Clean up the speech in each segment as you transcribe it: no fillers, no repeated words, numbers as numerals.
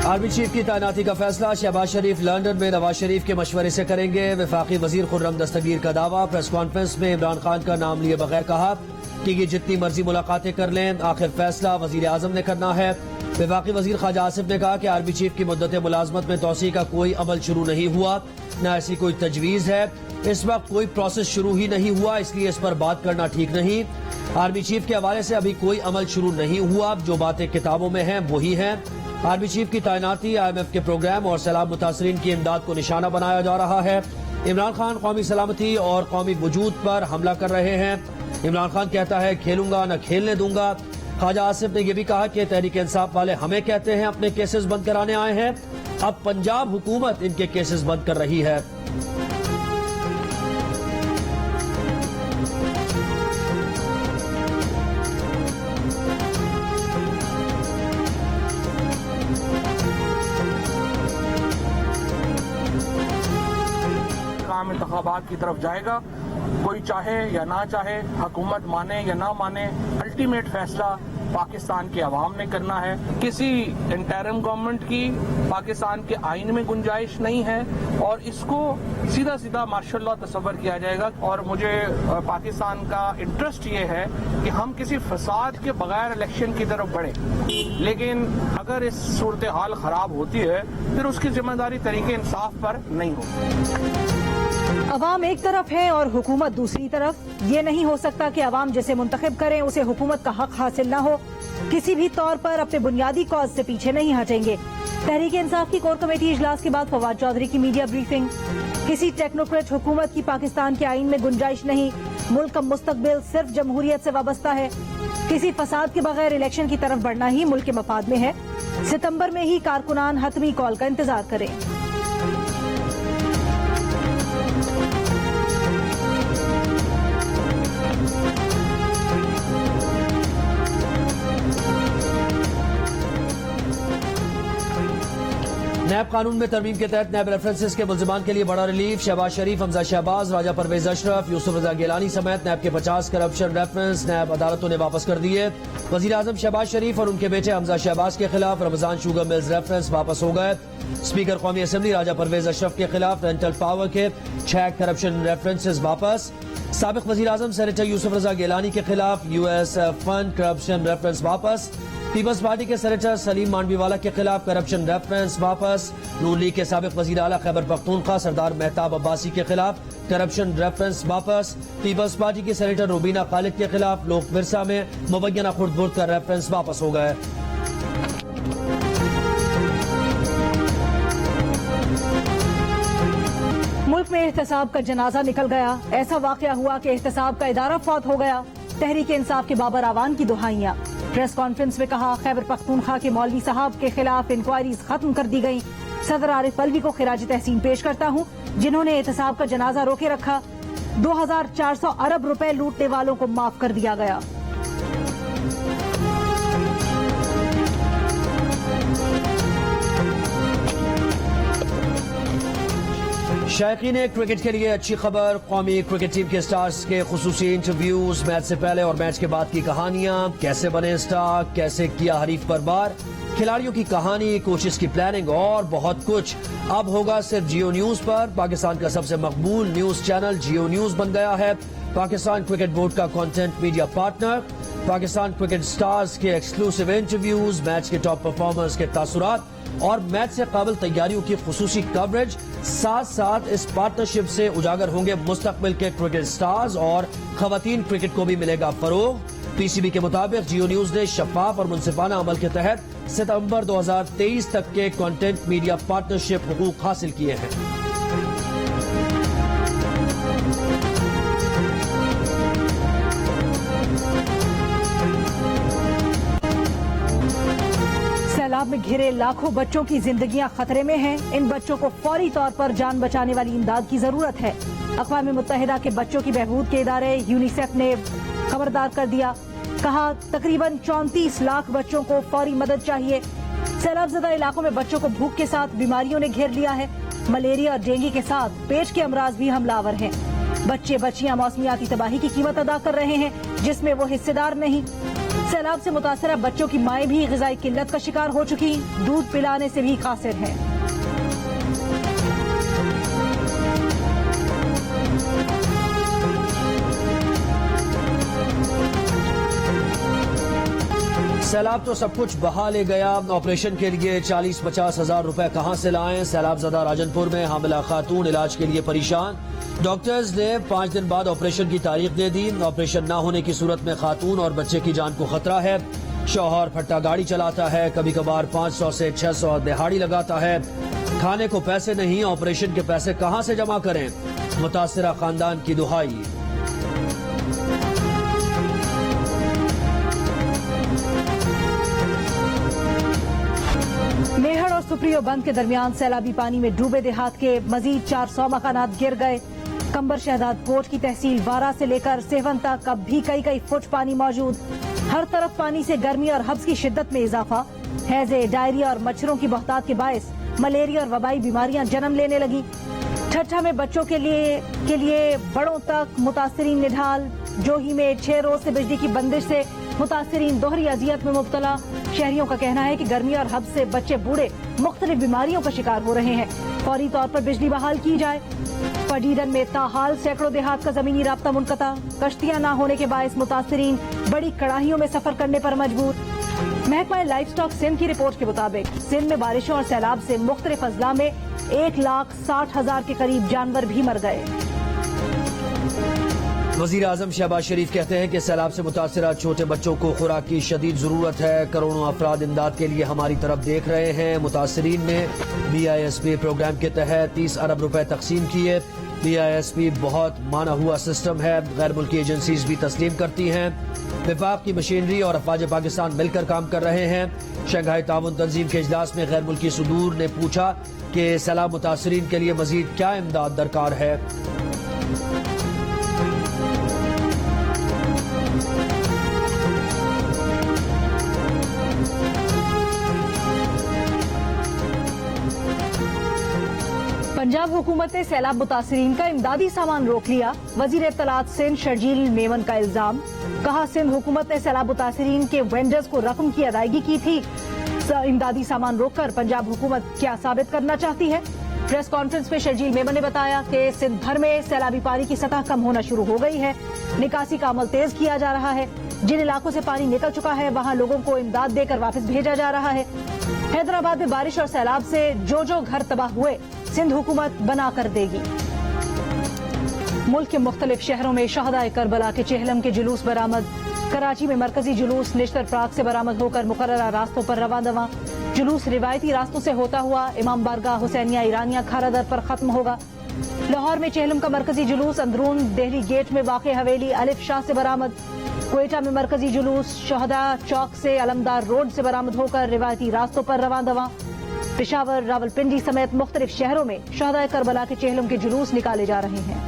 Army chief की तैनाती का फैसला। शहबाज शरीफ लंदन में नवाज शरीफ के मशवरे से करेंगे। वफाकी वजीर खुर्रम दस्तगीर का दावा। प्रेस कॉन्फ्रेंस में इमरान खान का नाम लिए बगैर कहा कि ये जितनी मर्जी मुलाकातें कर लें, आखिर फैसला वजीर आजम ने करना है। वफाकी वजीर ख्वाजा आसिफ ने कहा कि आर्मी चीफ की मुद्दत मुलाजमत में तोसी का कोई अमल शुरू नहीं हुआ, न ऐसी कोई तजवीज़ है। इस वक्त कोई प्रोसेस शुरू ही नहीं हुआ, इसलिए इस पर बात करना ठीक नहीं। आर्मी चीफ के हवाले से अभी कोई अमल शुरू नहीं हुआ, जो बातें किताबों में हैं वही हैं। आर्मी चीफ की तैनाती IMF के प्रोग्राम और सैलाब मुतासरीन की इमदाद को निशाना बनाया जा रहा है। इमरान खान कौमी सलामती और कौमी वजूद पर हमला कर रहे हैं। इमरान खान कहता है खेलूंगा न खेलने दूंगा। ख्वाजा आसिफ ने यह भी कहा कि तहरीक इंसाफ वाले हमें कहते हैं अपने केसेस बंद कराने आए हैं, अब पंजाब हुकूमत इनके केसेस बंद कर रही है। इंतखाबात की तरफ जाएगा। कोई चाहे या ना चाहे, हुकूमत माने या ना माने, अल्टीमेट फैसला पाकिस्तान के अवाम ने करना है। किसी इंटरिम गवर्नमेंट की पाकिस्तान के आइन में गुंजाइश नहीं है और इसको सीधा सीधा मार्शल लॉ तस्वर किया जाएगा। और मुझे पाकिस्तान का इंटरेस्ट ये है कि हम किसी फसाद के बगैर इलेक्शन की तरफ बढ़े, लेकिन अगर इस सूरत हाल खराब होती है फिर उसकी जिम्मेदारी तरीके इंसाफ पर नहीं होगी। अवाम एक तरफ है और हुकूमत दूसरी तरफ। ये नहीं हो सकता कि अवाम जिसे मुंतखब करें उसे हुकूमत का हक हासिल न हो। किसी भी तौर पर अपने बुनियादी कॉज से पीछे नहीं हटेंगे। तहरीक इंसाफ की कोर कमेटी इजलास के बाद फवाद चौधरी की मीडिया ब्रीफिंग। किसी टेक्नोक्रेट हुकूमत की पाकिस्तान के आइन में गुंजाइश नहीं। मुल्क का मुस्तकबिल सिर्फ जमहूरियत से वाबस्ता है। किसी फसाद के बगैर इलेक्शन की तरफ बढ़ना ही मुल्क के मफाद में है। सितंबर में ही कारकुनान हतमी कॉल का इंतजार करें। नैब कानून में तरमीम के तहत नैब रेफरेंसेस के मुल्जिमान के लिए बड़ा रिलीफ। शहबाज शरीफ, हमजा शहबाज, राजा परवेज अशरफ, यूसुफ रजा गिलानी समेत नैब के 50 करप्शन रेफरेंस नैब अदालतों ने वापस कर दिए। वजीर आजम शहबाज शरीफ और उनके बेटे हमजा शहबाज के खिलाफ रमजान शुगर मिल्स रेफरेंस वापस हो गए। स्पीकर कौमी असम्बली राजा परवेज अशरफ के खिलाफ रेंटल पावर के 6 करप्शन रेफरेंसेस वापस। साबिक वजीर आजम सेनेटर यूसुफ रजा गिलानी के खिलाफ US फंड करप्शन रेफरेंस वापस। पीपल्स पार्टी के सेनेटर सलीम मांडवीवाला के खिलाफ करप्शन रेफरेंस वापस। नून लीग के साबिक वजीर आला खैबर पख्तूनख्वा सरदार मेहताब अब्बासी के खिलाफ करप्शन रेफरेंस वापस। पीपल्स पार्टी के सेनेटर रुबीना खालिद के खिलाफ लोक विरसा में मुबैना खुर्द-बुर्द का रेफरेंस वापस हो गए। मुल्क में एहतसाब का जनाजा निकल गया। ऐसा वाकया हुआ कि एहतसाब का इदारा फौत हो गया। तहरीक इंसाफ के बाबर आवान की दुहाइयां। प्रेस कॉन्फ्रेंस में कहा खैबर पख्तूनख्वा के मौलवी साहब के खिलाफ इंक्वायरीज खत्म कर दी गई। सदर आरिफ अलवी को खिराज तहसीन पेश करता हूं, जिन्होंने एहतसाब का जनाजा रोके रखा। 2400 अरब रुपए लूटने वालों को माफ कर दिया गया। शायकीन क्रिकेट के लिए अच्छी खबर। कौमी क्रिकेट टीम के स्टार्स के खुसूसी इंटरव्यूज, मैच से पहले और मैच के बाद की कहानियां, कैसे बने स्टार, कैसे किया हरीफ पर बार, खिलाड़ियों की कहानी, कोशिश की प्लानिंग और बहुत कुछ अब होगा सिर्फ जियो न्यूज पर। पाकिस्तान का सबसे मकबूल न्यूज चैनल जियो न्यूज बन गया है पाकिस्तान क्रिकेट बोर्ड का content media partner. Pakistan cricket stars के एक्सक्लूसिव इंटरव्यूज, मैच के टॉप परफॉर्मर्स के तासुरात और मैच से काबिल तैयारियों की खुसूसी कवरेज। साथ साथ इस पार्टनरशिप से उजागर होंगे मुस्तकबिल के क्रिकेट स्टार्स और खवातीन क्रिकेट को भी मिलेगा फरोग। PCB के मुताबिक जियो न्यूज ने शफाफ और मुनसिफाना अमल के तहत सितंबर 2023 तक के कंटेंट मीडिया पार्टनरशिप हुकूक हासिल किए हैं। सैलाब में घिरे लाखों बच्चों की जिंदगियां खतरे में हैं। इन बच्चों को फौरी तौर पर जान बचाने वाली इमदाद की जरूरत है। अक़वाम मुत्तहिदा के बच्चों की बहबूद के इदारे यूनिसेफ ने खबरदार कर दिया। कहा तकरीबन 34 लाख बच्चों को फौरी मदद चाहिए। सैलाब ज़दा इलाकों में बच्चों को भूख के साथ बीमारियों ने घेर लिया है। मलेरिया और डेंगू के साथ पेट के अमराज भी हमलावर हैं। बच्चे बच्चियां मौसमियाती तबाही की कीमत अदा कर रहे हैं, जिसमें वो हिस्सेदार नहीं। सैलाब से मुतासरा बच्चों की माएं भी ग़िज़ाई किल्लत का शिकार हो चुकी, दूध पिलाने से भी कासिर हैं। सैलाब तो सब कुछ बहा ले गया, ऑपरेशन के लिए 40-50 हजार रुपए कहां से लाएं? सैलाब ज़दा राजनपुर में हामिला खातून इलाज के लिए परेशान। डॉक्टर्स ने 5 दिन बाद ऑपरेशन की तारीख दे दी। ऑपरेशन न होने की सूरत में खातून और बच्चे की जान को खतरा है। शौहर फट्टा गाड़ी चलाता है, कभी कभार 500 से 600 दिहाड़ी लगाता है। खाने को पैसे नहीं, ऑपरेशन के पैसे कहां से जमा करें? मुतासिरा खानदान की दुहाई। मेहड़ और सुप्रियो बंद के दरमियान सैलाबी पानी में डूबे देहात के मजीद 400 मकानात गिर गए। कंबर शहदाद कोट की तहसील वारा से लेकर सेवन तक अब भी कई फुट पानी मौजूद। हर तरफ पानी से गर्मी और हब्स की शिद्दत में इजाफा। हैजे, डायरिया और मच्छरों की बहुतात के बायस मलेरिया और वबाई बीमारियां जन्म लेने लगी। ठट्ठा में बच्चों के लिए बड़ों तक मुतासरीन निढाल। जोही में 6 रोज से बिजली की बंदिश से मुतासरीन दोहरी अजियत में मुब्तला। शहरियों का कहना है कि गर्मी और हब्स से बच्चे बूढ़े मुख्तलिफ बीमारियों का शिकार हो रहे हैं। फौरी तौर पर बिजली बहाल की जाए। पडीडन में ताहाल सैकड़ों देहात का जमीनी राब्ता मुनक़ता। कश्तियां न होने के बायस मुतासरीन बड़ी कड़ाहियों में सफर करने पर मजबूर। महकमा लाइफ स्टॉक सिंध की रिपोर्ट के मुताबिक सिंध में बारिशों और सैलाब से मुख्तलिफ अजला में 1,60,000 के करीब जानवर भी मर गए। वज़ीर आज़म शहबाज शरीफ कहते हैं कि सैलाब से मुतासरा छोटे बच्चों को खुराक की शदीद जरूरत है। करोड़ों अफराद इमदाद के लिए हमारी तरफ देख रहे हैं। मुतासरीन ने BISP प्रोग्राम के तहत 30 अरब रुपए तकसीम किए। BISP बहुत माना हुआ सिस्टम है, गैर मुल्की एजेंसीज भी तस्लीम करती हैं। विफाक की मशीनरी और अफवाज पाकिस्तान मिलकर काम कर रहे हैं। शंघाई ताउन तंजीम के इजलास में गैर मुल्की सुदूर ने पूछा कि सैलाब मुतासरीन के लिए मजीद क्या इमदाद दरकार है। पंजाब हुकूमत ने सैलाब मुतासरीन का इमदादी सामान रोक लिया। वजीर इत्तलात सिंध शर्जील मेमन का इल्जाम। कहा, सिंध हुकूमत ने सैलाब मुतासरीन के वेंडर्स को रकम की अदायगी की थी। इमदादी सामान रोककर पंजाब हुकूमत क्या साबित करना चाहती है? प्रेस कॉन्फ्रेंस में शर्जील मेमन ने बताया कि सिंध भर में सैलाबी पानी की सतह कम होना शुरू हो गई है। निकासी का अमल तेज किया जा रहा है। जिन इलाकों से पानी निकल चुका है वहां लोगों को इमदाद देकर वापस भेजा जा रहा है। हैदराबाद में बारिश और सैलाब से जो घर तबाह हुए सिंध हुकूमत बना कर देगी। मुल्क के मुख्तलिफ शहरों में शहदाए करबला के चेहलम के जुलूस बरामद। कराची में मरकजी जुलूस निश्तर प्राग से बरामद होकर मुकर्ररा रास्तों पर रवां दवा। जुलूस रिवायती रास्तों से होता हुआ इमाम बारगाह हुसैनिया ईरानिया खारादर पर खत्म होगा। लाहौर में चेहलम का मरकजी जुलूस अंदरून देहली गेट में वाक़ हवेली अलिफ शाह से बरामद। क्वेटा में मरकजी जुलूस शहदा चौक से अलमदार रोड से बरामद होकर रिवायती रास्तों पर रवां दवा। पेशावर, रावलपिंडी समेत मुख्तलिफ शहरों में शहदाए करबला के चेहलम के जुलूस निकाले जा रहे हैं।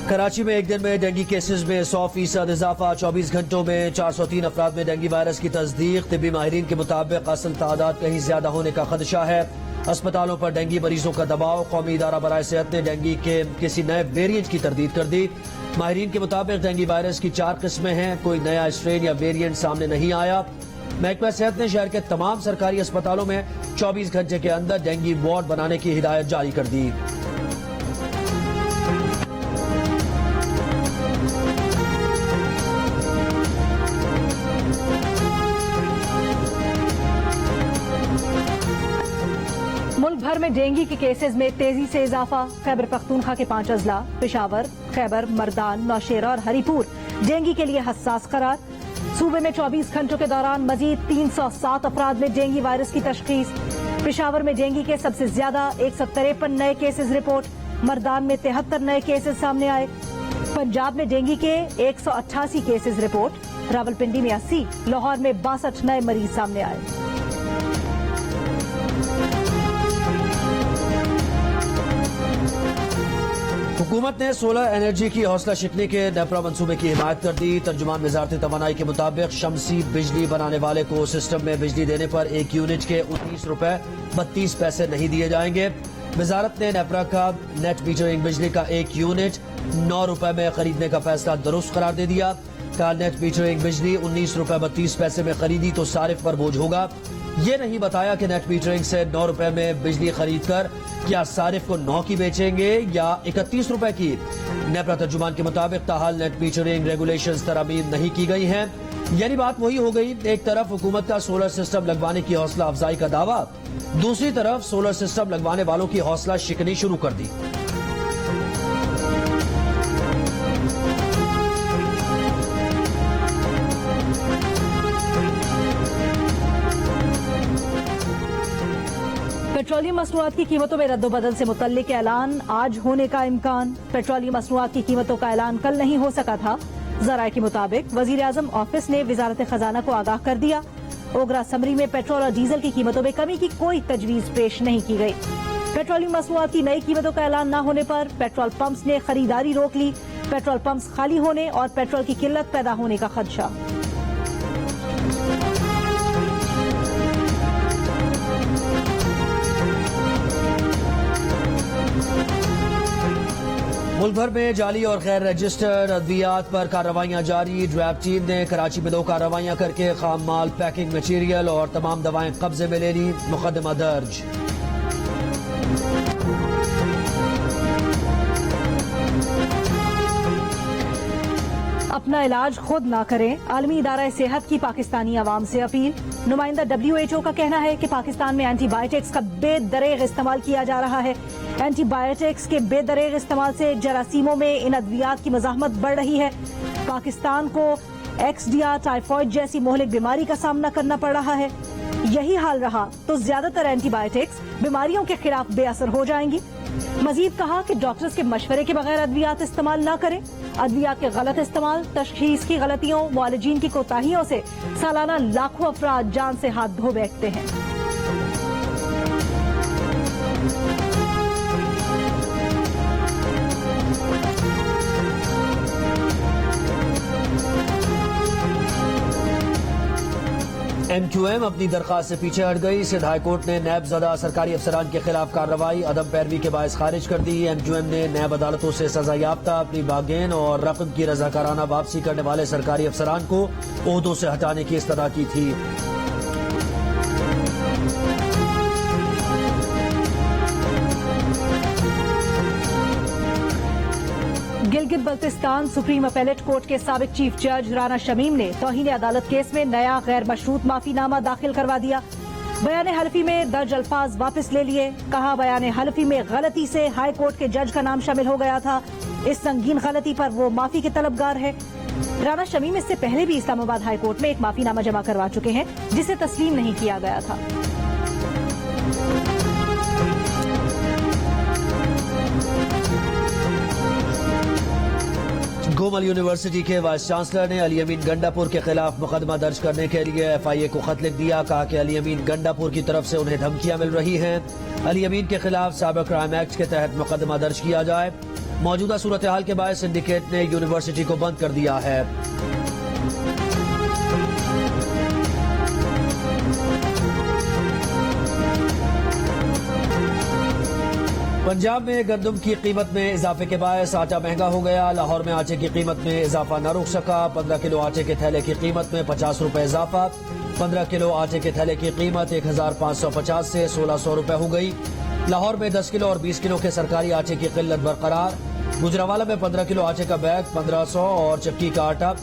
कराची में एक दिन में डेंगू केसेस में 100% इजाफा। 24 घंटों में 403 अफराद में डेंगू वायरस की तस्दीक। तिब्बी माहिरीन के मुताबिक असल तादाद कहीं ज्यादा होने का खदशा है। अस्पतालों पर डेंगू मरीजों का दबाव। कौमी इदारा बराए सेहत ने डेंगू के किसी नए वेरिएंट की तरदीद कर दी। माहिरीन के मुताबिक डेंगू वायरस की 4 किस्में हैं। कोई नया स्ट्रेन या वेरिएंट सामने नहीं आया। महकमा सेहत ने शहर के तमाम सरकारी अस्पतालों में 24 घंटे के अंदर डेंगू वार्ड बनाने की हिदायत जारी कर दी। मुल्क भर में डेंगू के केसेस में तेजी से इजाफा। खैबर पख्तूनख्वा के 5 अजला पेशावर, खैबर, मर्दान, नौशेरा और हरीपुर डेंगू के लिए हसास करार। सूबे में 24 घंटों के दौरान मजीद 307 अफराद में डेंगू वायरस की तशखीस। पेशावर में डेंगू के सबसे ज्यादा 153 नए केसेस रिपोर्ट। मर्दान में 73 नए केसेस सामने आए। पंजाब में डेंगू के 188 केसेस रिपोर्ट। रावलपिंडी में 80, लाहौर में 62 नए मरीज सामने आए। हुकूमत ने सोलर एनर्जी की हौसला शिकनी के नेपरा मंसूबे की हिमायत कर दी। तर्जुमान वजारत तवानाई के मुताबिक शमसी बिजली बनाने वाले को सिस्टम में बिजली देने पर 1 यूनिट के 19 रुपए 32 पैसे नहीं दिए जाएंगे। वजारत ने नेपरा का नेट मीटरिंग बिजली का एक यूनिट 9 रुपए में खरीदने का फैसला दुरुस्त करार दे दिया। कहा नेट मीटरिंग बिजली 19 रुपए 32 पैसे में खरीदी तो सारिफ पर बोझ होगा। ये नहीं बताया कि नेट मीटरिंग से 9 रुपए में बिजली खरीद कर क्या सारिफ को 9 की बेचेंगे या 31 रुपए की। नेपरा तर्जुमान के मुताबिक ताहाल नेट मीटरिंग रेगुलेशंस तरमीम नहीं की गई हैं। यानी बात वही हो गई, एक तरफ हुकूमत का सोलर सिस्टम लगवाने की हौसला अफजाई का दावा, दूसरी तरफ सोलर सिस्टम लगवाने वालों की हौसला शिकनी शुरू कर दी। पेट्रोलियम मसनूआत की कीमतों में रद्दोबदल से मुतल्लिक ऐलान आज होने का इम्कान। पेट्रोलियम मसनूआत की कीमतों का ऐलान कल नहीं हो सका था। ज़राए के मुताबिक वजीर आजम ऑफिस ने वजारत खजाना को आगाह कर दिया। ओगरा समरी में पेट्रोल और डीजल की कीमतों में कमी की कोई तजवीज पेश नहीं की गई। पेट्रोलियम मसनूआत की नई कीमतों का ऐलान न होने पर पेट्रोल पंप्स ने खरीदारी रोक ली। पेट्रोल पंप्स खाली होने और पेट्रोल की किल्लत पैदा होने का खदशा। मुल्क भर में जाली और गैर रजिस्टर्ड अद्वियात पर कार्रवाइयां जारी। ड्रैब टीम ने कराची में 2 कार्रवाइयां करके खाम माल, पैकिंग मटीरियल और तमाम दवाएं कब्जे में ले ली। मुकदमा दर्ज। अपना इलाज खुद ना करें, आलमी इदारा सेहत की पाकिस्तानी अवाम से अपील। नुमाइंदा WHO का कहना है कि पाकिस्तान में एंटीबायोटिक्स का बेदरेग इस्तेमाल किया जा रहा है। एंटीबायोटिक्स के बेदरेग इस्तेमाल से जरासीमों में इन अद्वियात की मज़ाहमत बढ़ रही है। पाकिस्तान को XDR, टाइफॉइड जैसी मोहलिक बीमारी का सामना करना पड़ रहा है। यही हाल रहा तो ज्यादातर एंटीबायोटिक्स बीमारियों के खिलाफ बेअसर हो जाएंगी। मजीद कहा कि डॉक्टर्स के मशवरे के बगैर अद्वियात इस्तेमाल न करें। अद्वियात के गलत इस्तेमाल, तशखीस की गलतियों, मुआलिजीन की कोताहियों से सालाना लाखों अफराद जान से हाथ धो बैठते हैं। MQM अपनी दरखास्त से पीछे हट गई। सिंध हाई कोर्ट ने नैब ज़दा सरकारी अफसरान के खिलाफ कार्रवाई अदम पैरवी के बायस खारिज कर दी। MQM ने नैब अदालतों से सजा याफ्ता अपनी बागेन और रकम की रजाकाराना वापसी करने वाले सरकारी अफसरान को ओहदों से हटाने की इस्तदा की थी। Gilgit Baltistan supreme appellate court के साबिक चीफ जज राना शमीम ने तौहीन अदालत केस में नया गैर मशरूत माफीनामा दाखिल करवा दिया। बयान हल्फी में दर्ज अल्फाज वापस ले लिए। कहा बयान हल्फी में गलती से हाई कोर्ट के जज का नाम शामिल हो गया था। इस संगीन गलती पर वो माफी के तलबगार है। राना शमीम इससे पहले भी इस्लामाबाद हाई कोर्ट में एक माफीनामा जमा करवा चुके हैं जिसे तस्लीम नहीं किया गया था। गोमल यूनिवर्सिटी के वाइस चांसलर ने अली अमीन गंडापुर के खिलाफ मुकदमा दर्ज करने के लिए FIA को खत लिख दिया। कहा कि अली अमीन गंडापुर की तरफ से उन्हें धमकियां मिल रही हैं। अली अमीन के खिलाफ साइबर क्राइम एक्ट के तहत मुकदमा दर्ज किया जाए। मौजूदा सूरत हाल के बाद सिंडिकेट ने यूनिवर्सिटी को बंद कर दिया है। पंजाब में गंदम की कीमत में इजाफे के बायस आटा महंगा हो गया। लाहौर में आटे की कीमत में इजाफा न रुक सका। 15 किलो आटे के थैले की कीमत में 50 रुपए इजाफा। 15 किलो आटे के थैले की कीमत 1550 से 1600 रुपए हो गई। लाहौर में 10 किलो और 20 किलो के सरकारी आटे की किल्लत बरकरार। गुजरावाला में 15 किलो आटे का बैग 1500 और चक्की का आटा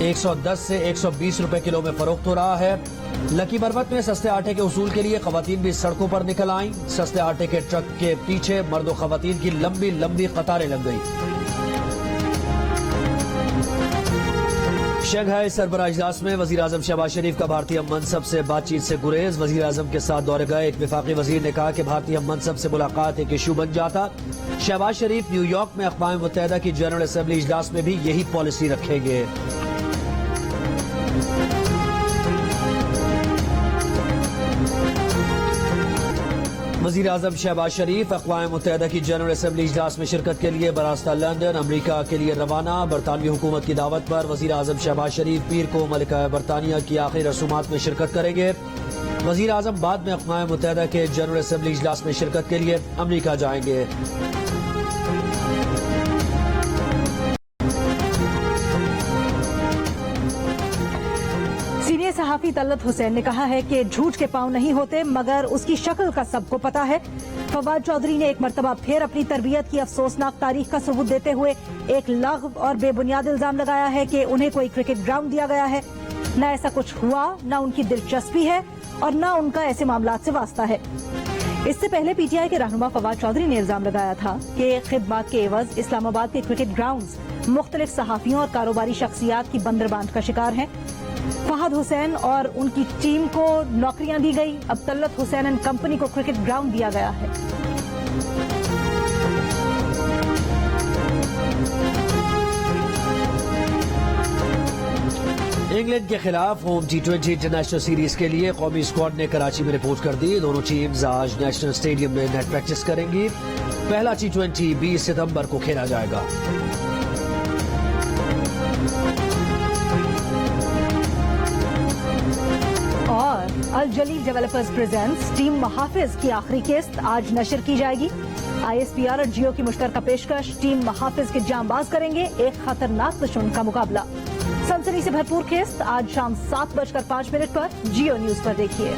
110 से 120 रुपए किलो में फरोख्त हो रहा है। लकी बरबत में सस्ते आटे के उसूल के लिए खवातीन भी सड़कों पर निकल आईं। सस्ते आटे के ट्रक के पीछे मर्द और खवातीन की लंबी लंबी कतारें लग गई। शंघाई सरबराह इजलास में वजीर आजम शहबाज शरीफ का भारतीय मनसब से बातचीत से गुरेज। वजीर आजम के साथ दौरे गए एक विफाकी वजीर ने कहा कि भारतीय मनसब से मुलाकात एक इशू बन जाता। शहबाज शरीफ न्यूयॉर्क में अक़वाम मुत्तहिदा की जनरल असेंबली इजलास में भी यही पॉलिसी रखेंगे। वजीर आजम शहबाज शरीफ अक़वाम मुत्तहिदा की जनरल असेंबली इजलास में शिरकत के लिए बरास्ता लंदन अमरीका के लिए रवाना। बरतानवी हुकूमत की दावत पर वजीर आजम शहबाज शरीफ पीर को मलिका बरतानिया की आखिरी रसूमात में शिरकत करेंगे। वजीर आजम बाद में अक़वाम मुत्तहिदा के जनरल असम्बली इजलास में शिरकत के लिए अमरीका जाएंगे। सीनियर सहाफी तलत हुसैन ने कहा है कि झूठ के पांव नहीं होते मगर उसकी शक्ल का सबको पता है। फवाद चौधरी ने एक मर्तबा फिर अपनी तरबियत की अफसोसनाक तारीख का सबूत देते हुए एक लग़्व और बेबुनियाद इल्जाम लगाया है कि उन्हें कोई क्रिकेट ग्राउंड दिया गया है। न ऐसा कुछ हुआ, न उनकी दिलचस्पी है और न उनका ऐसे मामलात से वास्ता है। इससे पहले पीटीआई के रहनुमा फवाद चौधरी ने इल्जाम लगाया था कि खिदमत के एवज इस्लामाबाद के क्रिकेट ग्राउंड्स मुख्तलिफ सहाफियों और कारोबारी शख्सियात की बंदरबांट का शिकार हैं। फहद हुसैन और उनकी टीम को नौकरियां दी गई। अब तलत हुसैन एंड कंपनी को क्रिकेट ग्राउंड दिया गया है। इंग्लैंड के खिलाफ होम T20 इंटरनेशनल सीरीज के लिए कौमी स्क्वाड ने कराची में रिपोर्ट कर दी। दोनों टीम्स आज नेशनल स्टेडियम में नेट प्रैक्टिस करेंगी। पहला T20 20 सितंबर को खेला जाएगा। और अल जलील डेवलपर्स प्रेजेंट्स टीम महाफिज की आखिरी किस्त आज नशर की जाएगी। ISPR और जियो की मुश्तरका पेशकश टीम महाफिज के जांबाज करेंगे एक खतरनाक दुश्मन का मुकाबला। सनसनी से भरपूर किस्त आज शाम 7:05 पर जियो न्यूज पर देखिए।